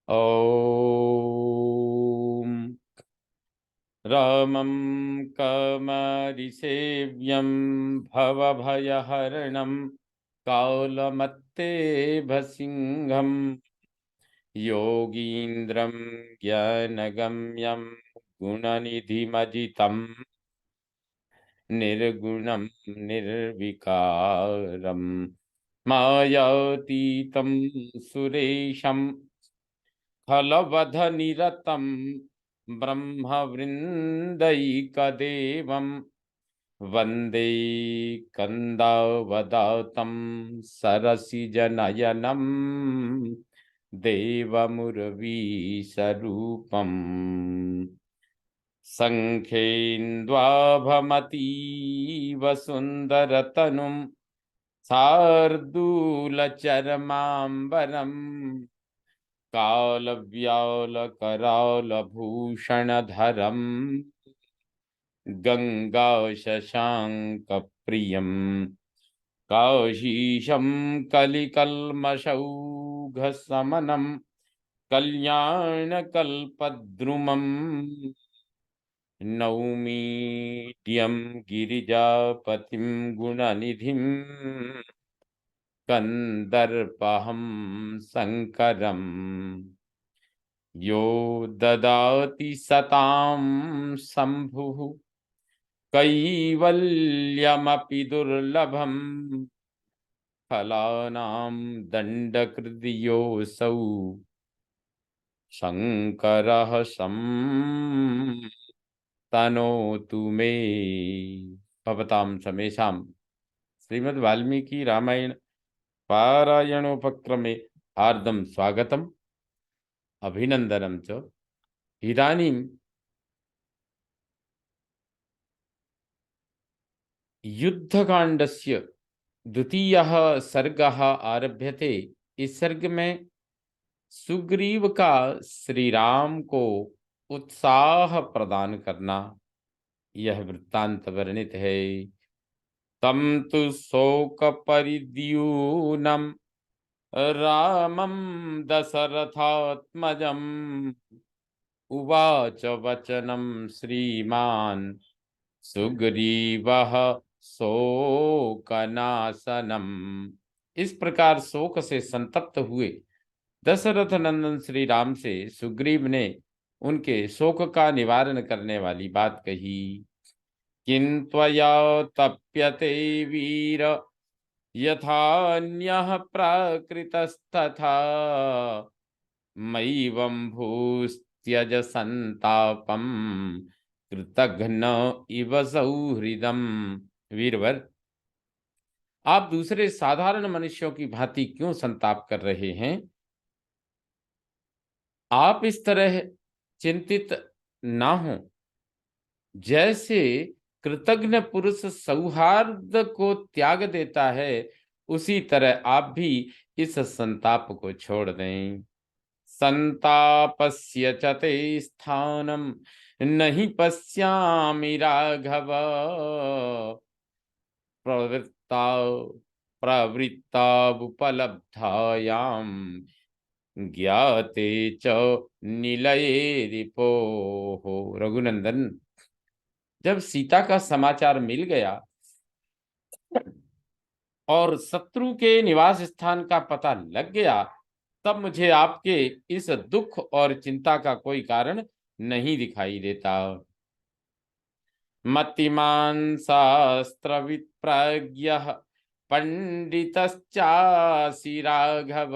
ॐ रामं कमरिसेव्यं भवभयहरणं कालमत्तेभसिंहं योगीन्द्रं ज्ञानगम्यं गुणनिधिमजितं निर्गुणं निर्विकारं मायातीतं सुरेशं फलवधनिरतं ब्रह्मवृन्दैकदेवं वन्दे कन्दावदातं सरसिजनयनं देवमुरवीशरूपम् सङ्ख्येन्द्वाभमतीव सुन्दरतनुं शार्दूलचर्माम्बरम् कालव्यालकरालभूषणधरम् गङ्गाशशाङ्कप्रियं काशीशं कलिकल्मषौघशमनं कल्याणकल्पद्रुमम् नौमीड्यं गिरिजापतिं गुणनिधिं कन्दर्पहं शङ्करम् यो ददाति सतां शम्भुः कैवल्यमपि दुर्लभम् फलानां दण्डकृतियोऽसौ शङ्करः तनोतु मे। भवतां समेषां श्रीमद् वाल्मीकि रामायण पारायणोपक्रमे हार्दं स्वागतम् अभिनन्दनं च। इदानीं युद्धकाण्डस्य द्वितीयः सर्गः आरभ्यते। इस सर्ग में सुग्रीव का श्री राम को उत्साह प्रदान करना, यह वृत्तांत वर्णित है। तम तु शोक परिद्यूनम रामं दशरथात्मजम् उवाच वचनं श्रीमान् सुग्रीवः शोकनाशनम्। इस प्रकार शोक से संतप्त हुए दशरथ नंदन श्री राम से सुग्रीव ने उनके शोक का निवारण करने वाली बात कही। किन्त्वया तप्यते वीर यथान्यः प्राकृतस्तथा मयिवं भूस्त्यज संतापं कृतघ्न इव सौहृदम। वीरवर, आप दूसरे साधारण मनुष्यों की भांति क्यों संताप कर रहे हैं? आप इस तरह चिंतित ना हो। जैसे कृतज्ञ पुरुष सौहार्द को त्याग देता है, उसी तरह आप भी इस संताप को छोड़ दें। संतापस्य च ते स्थानम नहीं पश्यामि राघव प्रवृत्ता प्रवृत्तावुपलब्धायाम ज्ञाते च निलये रिपोः। रघुनंदन, जब सीता का समाचार मिल गया और शत्रु के निवास स्थान का पता लग गया, तब मुझे आपके इस दुख और चिंता का कोई कारण नहीं दिखाई देता। मतिमान् शास्त्रवित् प्राज्ञः पंडितश्चासि राघव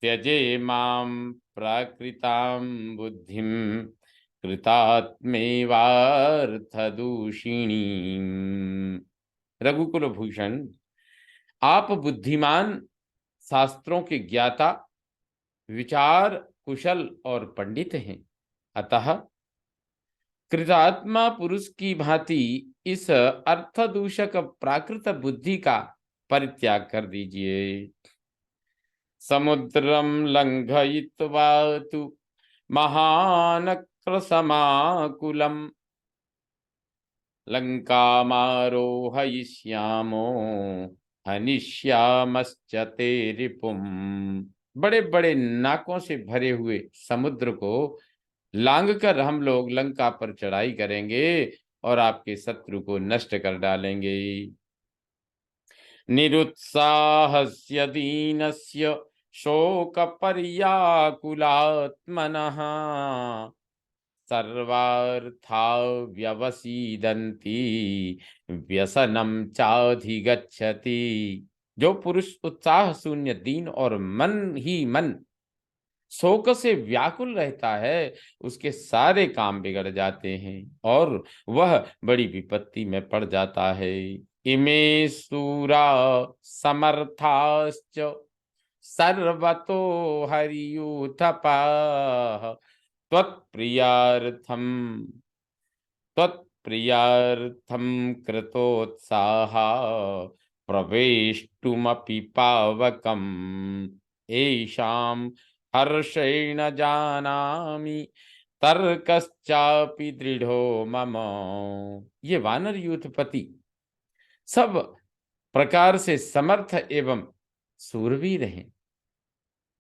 त्यजे मां प्राकृतां बुद्धिं कृतात्मेवार्थदूषिणी। रघुकुल भूषण, आप बुद्धिमान, शास्त्रों के ज्ञाता, विचार कुशल और पंडित हैं। अतः कृतात्मा पुरुष की भांति इस अर्थदूषक प्राकृत बुद्धि का परित्याग कर दीजिए। समुद्रम लंघयित्वा तु महानक्रसमाकुलम लंकामारोहयिष्यामो हनिष्यामश्च ते रिपुम्। बड़े बड़े नाकों से भरे हुए समुद्र को लांग कर हम लोग लंका पर चढ़ाई करेंगे और आपके शत्रु को नष्ट कर डालेंगे। निरुत्साहस्य दीनस्य शोक पर्याकुलात्मनः सर्वार्था व्यवसीदन्ति व्यसनम चाधिगच्छति। जो पुरुष उत्साह शून्य दीन और मन ही मन शोक से व्याकुल रहता है, उसके सारे काम बिगड़ जाते हैं और वह बड़ी विपत्ति में पड़ जाता है। इमे सूरा समर्थाश्च सर्वतो हरियूथपाः त्वत्प्रियार्थम त्वत्प्रियार्थम कृतोत्साहा प्रवेष्टुमपि पावकम् एषां हर्षेण जानामि तर्कश्चापि दृढ़ो मम। ये वानर यूथपति सब प्रकार से समर्थ एवं सूरवीर हैं।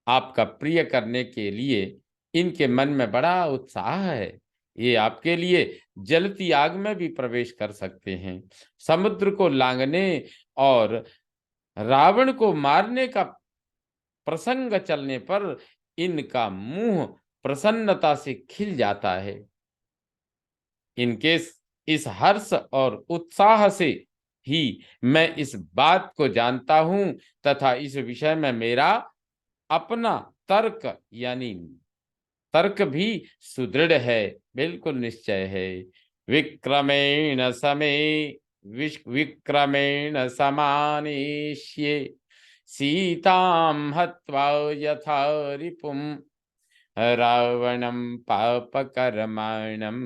आपका प्रिय करने के लिए इनके मन में बड़ा उत्साह है। ये आपके लिए जलती आग में भी प्रवेश कर सकते हैं। समुद्र को लांघने और रावण को मारने का प्रसंग चलने पर इनका मुंह प्रसन्नता से खिल जाता है। इनके इस हर्ष और उत्साह से ही मैं इस बात को जानता हूं तथा इस विषय में मेरा अपना तर्क यानी तर्क भी सुदृढ़ है, बिल्कुल निश्चय है। विक्रमेण समे विक्रमेण समानेष्ये सीतां हत्वा यथा रिपुं रावणं पापकर्माणं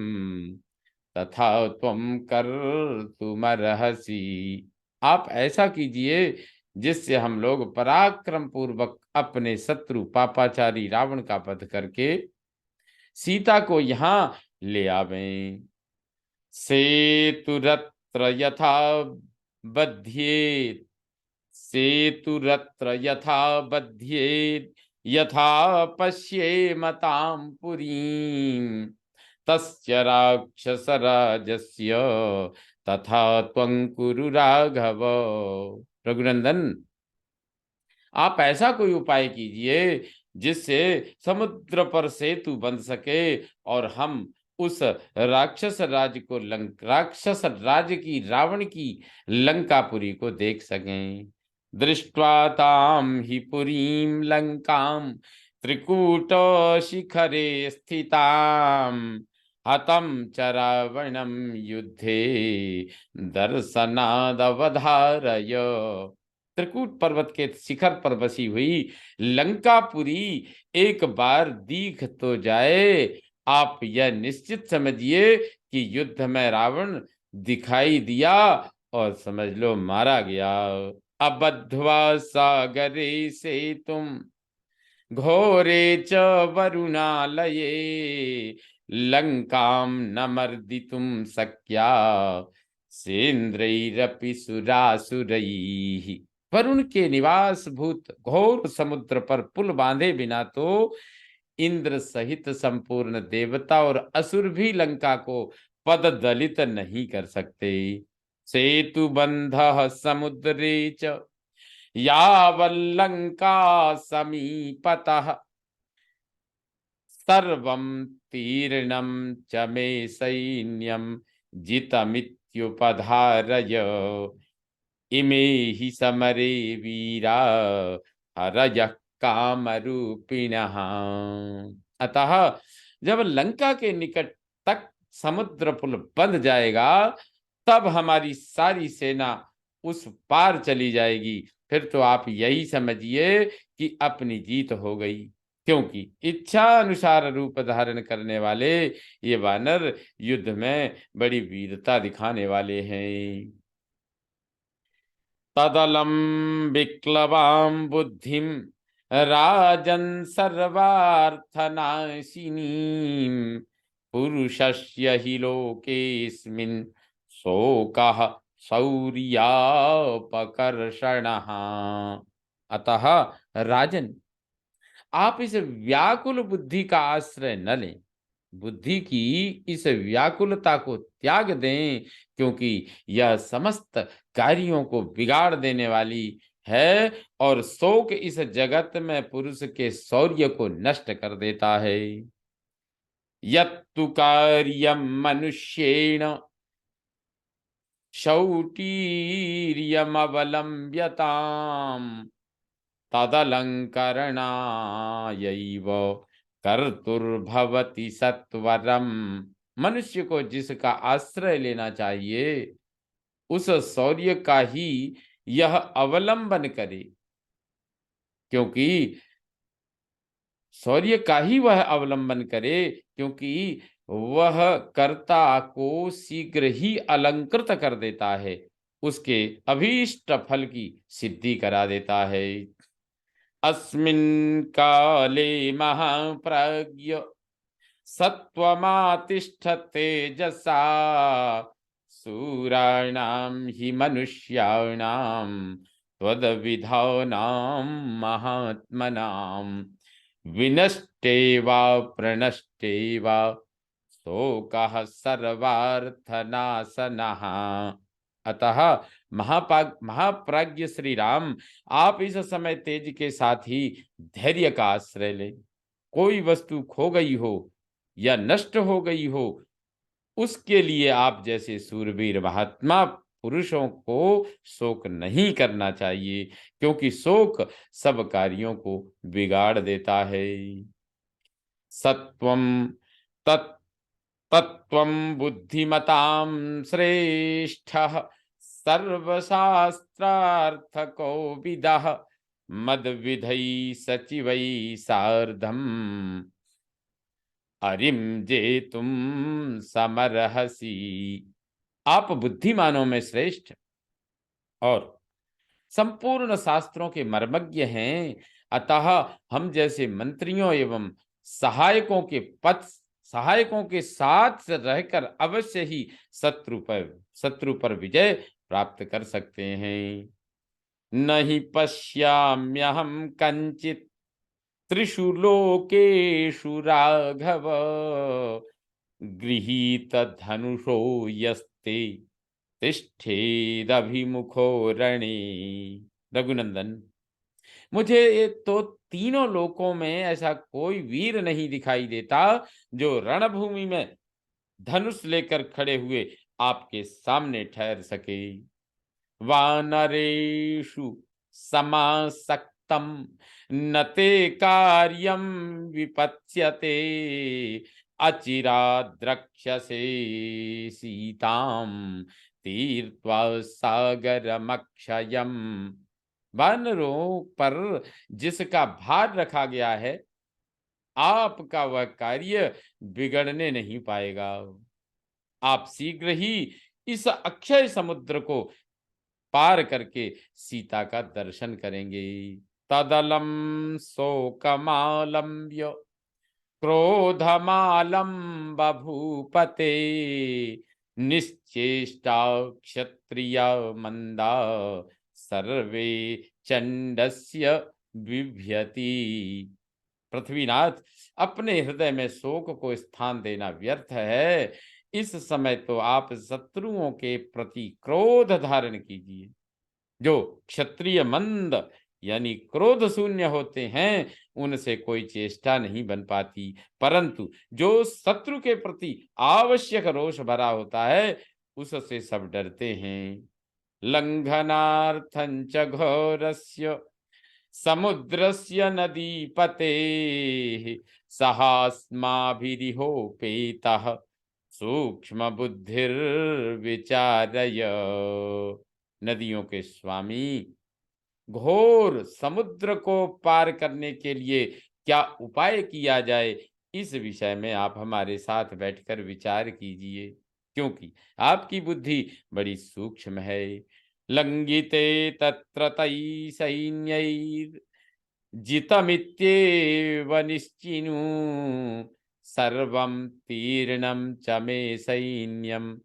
तथा त्वं कर्तुमर्हसि। आप ऐसा कीजिए जिससे हम लोग पराक्रम पूर्वक अपने शत्रु पापाचारी रावण का वध करके सीता को यहाँ ले आवें। सेतुरत्र यथा बध्येत सेतुरत्र यथा बध्येत यथा पश्येमतां पुरीं तस्य राक्षसराजस्य तथा त्वं कुरु राघव। रघुनंदन, आप ऐसा कोई उपाय कीजिए जिससे समुद्र पर सेतु बन सके और हम उस राक्षस राज की रावण की लंकापुरी को देख सकें। दृष्ट्वा ताम हि पुरीं लंकाम त्रिकूट शिखरे स्थिताम हतम च रावणं युद्धे दर्शनादवधारय। त्रिकूट पर्वत के शिखर पर बसी हुई लंकापुरी एक बार दिख तो जाए, आप यह निश्चित समझिए कि युद्ध में रावण दिखाई दिया और समझ लो मारा गया। अबध्वा सागरे से तुम घोरे च वरुणालये लंकां न मर्दितुं शक्या सेन्द्रैरपि सुरासुरैः। वरुण के निवास भूत घोर समुद्र पर पुल बांधे बिना तो इंद्र सहित संपूर्ण देवता और असुर भी लंका को पद दलित नहीं कर सकते। सेतु बंध समुद्रे च यावल्लंका समीपतः सर्वं तीर्णं च मे सैन्यं जितमित्युपधारय इमे हि समरे वीरा हरयः कामरूपिणः। अतः जब लंका के निकट तक समुद्र पुल बंध जाएगा तब हमारी सारी सेना उस पार चली जाएगी। फिर तो आप यही समझिए कि अपनी जीत हो गई, क्योंकि इच्छा अनुसार रूप धारण करने वाले ये वानर युद्ध में बड़ी वीरता दिखाने वाले हैं। तदलम विक्लवां बुद्धिम राजन सर्वार्थनाशिनीं पुरुषस्य हि लोकेस्मिन् शोकः शौर्यापकर्षणः। अतः राजन, आप इस व्याकुल बुद्धि का आश्रय न लें। बुद्धि की इस व्याकुलता को त्याग दें, क्योंकि यह समस्त कार्यों को बिगाड़ देने वाली है और शोक इस जगत में पुरुष के शौर्य को नष्ट कर देता है। यत्तु कार्यम मनुष्येण शौटीर्यमवलम्ब्यताम् तदलंकरणायैव कर्तुर्भवति सत्वरम। मनुष्य को जिसका आश्रय लेना चाहिए उस शौर्य का ही यह अवलंबन करे, क्योंकि शौर्य का ही वह अवलंबन करे, क्योंकि वह कर्ता को शीघ्र ही अलंकृत कर देता है, उसके अभीष्ट फल की सिद्धि करा देता है। अस्मिन् काले महाप्रज्ञ सत्वमातिष्ठ तेजसा सूराणां हि मनुष्याणां त्वद्विधानां महात्मनां विनष्टे वा प्रणष्टे वा शोकः सर्वार्थनाशनः। अतः महाप्राज्ञ श्री राम, आप इस समय तेज के साथ ही धैर्य का आश्रय लें। कोई वस्तु खो गई हो या नष्ट हो गई हो, उसके लिए आप जैसे सूरवीर महात्मा पुरुषों को शोक नहीं करना चाहिए, क्योंकि शोक सब कार्यों को बिगाड़ देता है। सत्वं तत् तत्त्वं बुद्धिमतां श्रेष्ठः सर्वशास्त्रार्थको विदः मद्विधैः सचिवैः सार्धम् अरिम जेतुम समरहसी। आप बुद्धिमानों में श्रेष्ठ और संपूर्ण शास्त्रों के मर्मज्ञ हैं, अतः हम जैसे मंत्रियों एवं सहायकों के साथ रहकर अवश्य ही शत्रु पर विजय प्राप्त कर सकते हैं। नहीं पश्याम्यहम कंचित त्रिषु लोकेषु राघव गृहीत धनुषो यस्ते तिष्ठेदभिमुखो रणे। रघुनंदन, मुझे ये तो तीनों लोकों में ऐसा कोई वीर नहीं दिखाई देता जो रणभूमि में धनुष लेकर खड़े हुए आपके सामने ठहर सके। वानरेषु समासक्तं न ते कार्यं विपत्स्यते अचिराद् द्रक्ष्यसे सीतां तीर्त्वा सागरमक्षयम्। वानरों पर जिसका भार रखा गया है, आपका वह कार्य बिगड़ने नहीं पाएगा। आप शीघ्र ही इस अक्षय समुद्र को पार करके सीता का दर्शन करेंगे। तदलम शोकमालम्ब्य क्रोधमालम बभूपते निश्चेष्टा क्षत्रिय मंदा सर्वे चंडस्य बिभ्यति। पृथ्वीनाथ, अपने हृदय में शोक को स्थान देना व्यर्थ है। इस समय तो आप शत्रुओं के प्रति क्रोध धारण कीजिए। जो क्षत्रिय मंद यानी क्रोध शून्य होते हैं, उनसे कोई चेष्टा नहीं बन पाती, परंतु जो शत्रु के प्रति आवश्यक रोष भरा होता है, उससे सब डरते हैं। लंघनार्थं च घोरस्य समुद्रस्य नदीपते सहास्माभिरिहोपेतः सूक्ष्म बुद्धिर्विचारय। नदियों के स्वामी, घोर समुद्र को पार करने के लिए क्या उपाय किया जाए, इस विषय में आप हमारे साथ बैठकर विचार कीजिए, क्योंकि आपकी बुद्धि बड़ी सूक्ष्म है। लंघिते तत्र तै सैन्यैर् जितमित्येव निश्चिनु सर्वं तीर्णं च मे सैन्यं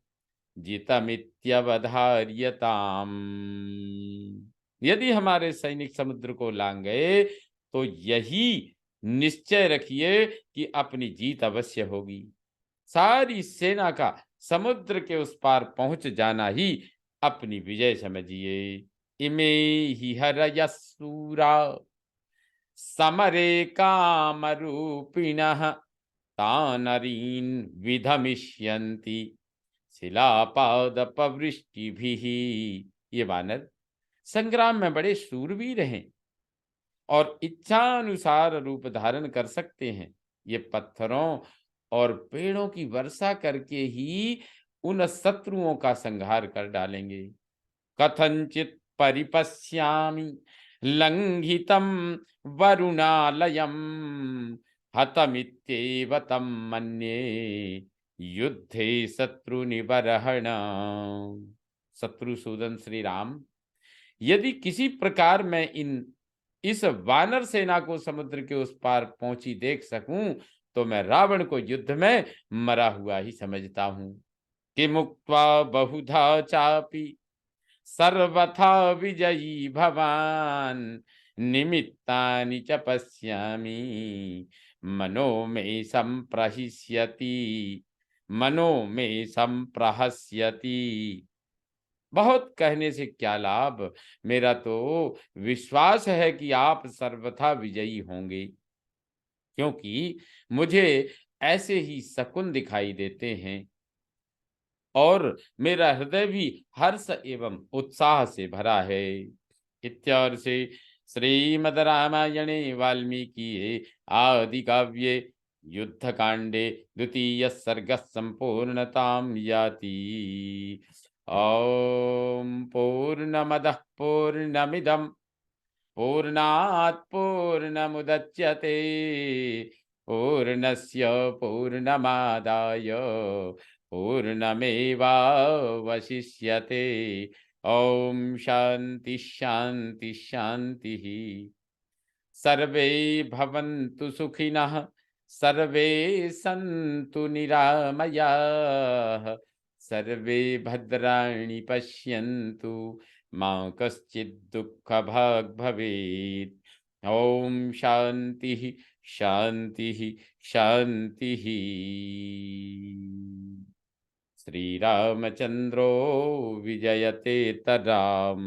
जितमित्यवधार्यताम्। यदि हमारे सैनिक समुद्र को लांग गए तो यही निश्चय रखिए कि अपनी जीत अवश्य होगी। सारी सेना का समुद्र के उस पार पहुंच जाना ही अपनी विजय समझिए। इमे ही हरयसूरा समरे कामरूपिणः तानरीन् विधमिष्यन्ति शिलापादपवृष्टिभिः। ये वानर संग्राम में बड़े शूरवीर हैं और इच्छानुसार रूप धारण कर सकते हैं। ये पत्थरों और पेड़ों की वर्षा करके ही उन शत्रुओं का संहार कर डालेंगे। कथंचित परिपश्यामि लंघितं वरुणालयम् हतमित्येव तं मन्ये युद्धे शत्रु निबर्हण। शत्रुसूदन श्री राम, यदि किसी प्रकार मैं इस वानर सेना को समुद्र के उस पार पहुंची देख सकूं तो मैं रावण को युद्ध में मरा हुआ ही समझता हूं। कि मुक्त्वा बहुधा चापि सर्वथा विजयी भवान निमित्तानि च पश्यामि मनो मे संप्रहिष्यति मनो मे संप्रहस्यति। बहुत कहने से क्या लाभ, मेरा तो विश्वास है कि आप सर्वथा विजयी होंगे, क्योंकि मुझे ऐसे ही शकुन दिखाई देते हैं और मेरा हृदय भी हर्ष एवं उत्साह से भरा है। इत्यार्षे से श्रीमद् रामायणे वाल्मीकि आदि काव्ये युद्ध कांडे द्वितीय सर्ग संपूर्णतां याति। ओम पूर्णमदः पूर्णमिदं पूर्णात् पूर्णमुदच्यते पूर्णस्य पूर्णमादाय पूर्णमेवावशिष्यते। ओम शांति शांति शांति। सर्वे भवन्तु सुखिनः सर्वे सन्तु निरामयाः सर्वे भद्राणि पश्यन्तु मा कश्चित् दुःखभाग् भवेत्। ओम शांति शांति शांति। श्रीरामचंद्रो विजयते तराम।